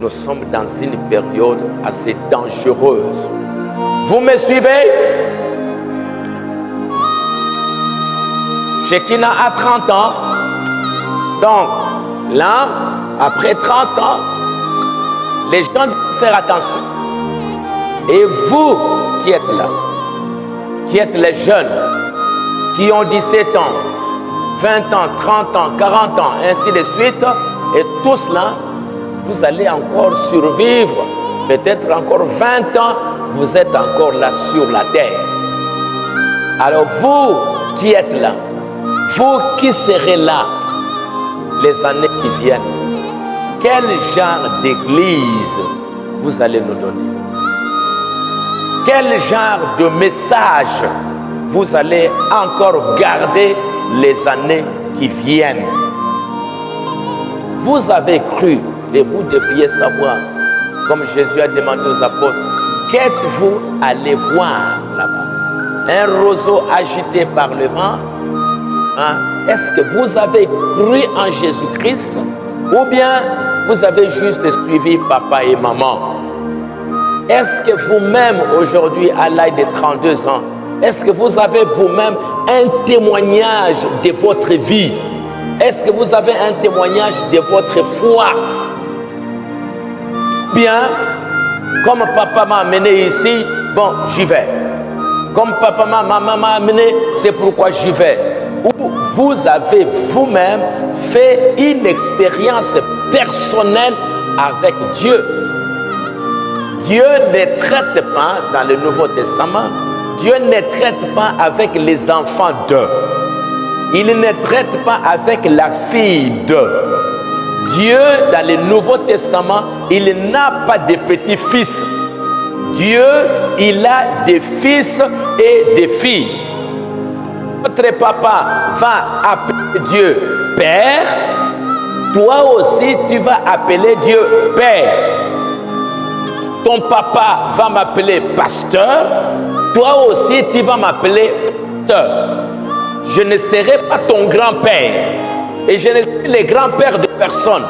Nous sommes dans une période assez dangereuse. Vous me suivez? Chacun a 30 ans. Donc, là, après 30 ans, les gens doivent faire attention. Et vous qui êtes là, qui êtes les jeunes, qui ont 17 ans, 20 ans, 30 ans, 40 ans, ainsi de suite, et tous là, vous allez encore survivre, peut-être encore 20 ans, vous êtes encore là sur la terre. Alors vous qui êtes là, vous qui serez là les années qui viennent, quel genre d'église vous allez nous donner? Quel genre de message vous allez encore garder les années qui viennent? Vous avez cru, et vous devriez savoir, comme Jésus a demandé aux apôtres, qu'êtes-vous allé voir là-bas? Un roseau agité par le vent? Est-ce que vous avez cru en Jésus-Christ? Ou bien vous avez juste suivi papa et maman? Est-ce que vous-même, aujourd'hui, à l'âge de 32 ans, est-ce que vous avez vous-même un témoignage de votre vie? Est-ce que vous avez un témoignage de votre foi? Bien, comme papa m'a amené ici, bon, j'y vais. Comme papa, maman m'a amené, c'est pourquoi j'y vais. Ou vous avez vous-même fait une expérience personnelle avec Dieu. Dieu ne traite pas dans le Nouveau Testament, Dieu ne traite pas avec les enfants d'eux. Il ne traite pas avec la fille d'eux. Dieu, dans le Nouveau Testament, il n'a pas de petits-fils. Dieu, il a des fils et des filles. Votre papa va appeler Dieu Père. Toi aussi, tu vas appeler Dieu Père. Ton papa va m'appeler pasteur. Toi aussi, tu vas m'appeler pasteur. Je ne serai pas ton grand-père. Et je ne suis le grand-père de personne.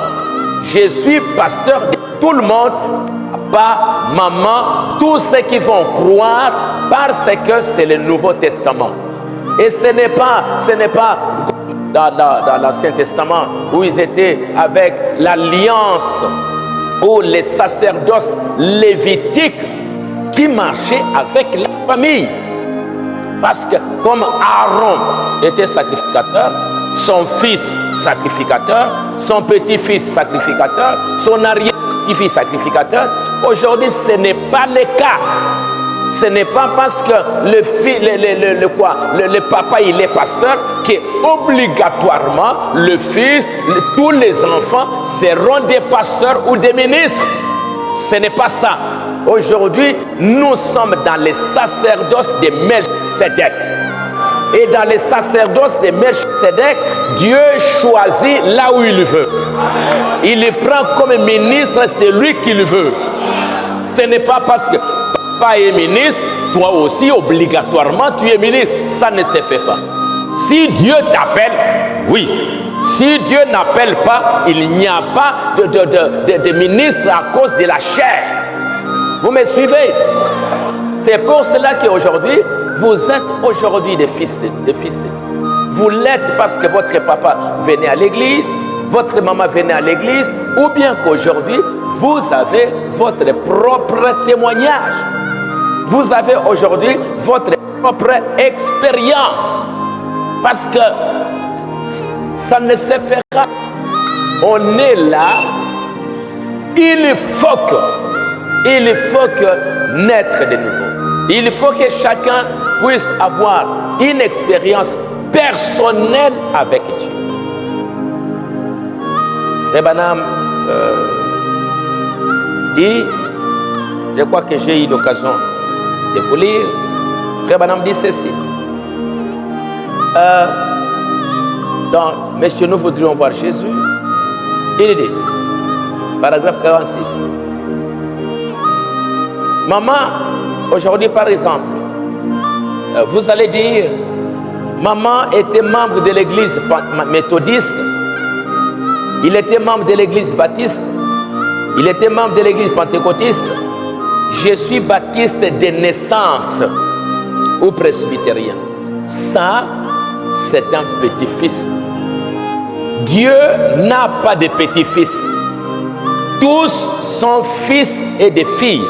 Je suis pasteur de tout le monde. Papa, maman, tous ceux qui vont croire parce que c'est le Nouveau Testament. Et ce n'est pas dans l'Ancien Testament où ils étaient avec l'alliance ou les sacerdoces lévitiques qui marchaient avec la famille. Parce que comme Aaron était sacrificateur, son fils sacrificateur, son petit-fils sacrificateur, son arrière-petit-fils sacrificateur, aujourd'hui ce n'est pas le cas. Ce n'est pas parce que le papa il est pasteur qu'obligatoirement le fils, tous les enfants seront des pasteurs ou des ministres. Ce n'est pas ça. Aujourd'hui, nous sommes dans les sacerdoces de Melchizedek. Et dans les sacerdoces de Melchizedek, Dieu choisit là où il veut. Il le prend comme ministre, c'est lui qui le veut. Ce n'est pas parce que papa est ministre, toi aussi obligatoirement tu es ministre. Ça ne se fait pas. Si Dieu t'appelle, oui. Si Dieu n'appelle pas, il n'y a pas de ministre à cause de la chair. Vous me suivez? C'est pour cela qu'aujourd'hui, vous êtes aujourd'hui des fils de Dieu. Vous l'êtes parce que votre papa venait à l'église, votre maman venait à l'église, ou bien qu'aujourd'hui, vous avez votre propre témoignage. Vous avez aujourd'hui votre propre expérience. Parce que ça ne se fera. On est là. Il faut que naître de nouveau. Il faut que chacun puisse avoir une expérience personnelle avec Dieu. Frère Branham dit, je crois que j'ai eu l'occasion de vous lire. Frère Branham dit ceci. Monsieur, nous voudrions voir Jésus. Il dit, paragraphe 46. Maman, aujourd'hui par exemple, vous allez dire, maman était membre de l'église méthodiste, il était membre de l'église baptiste, Il était membre de l'église pentecôtiste. Je suis baptiste de naissance ou presbytérien. Ça, c'est un petit-fils. Dieu n'a pas de petit-fils. Tous sont fils et des filles.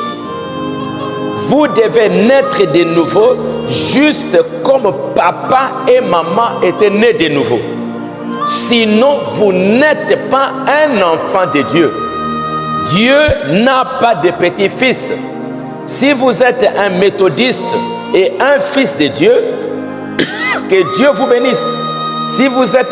Vous devez naître de nouveau, juste comme papa et maman étaient nés de nouveau. Sinon, vous n'êtes pas un enfant de Dieu. Dieu n'a pas de petit-fils. Si vous êtes un méthodiste et un fils de Dieu, que Dieu vous bénisse. Si vous êtes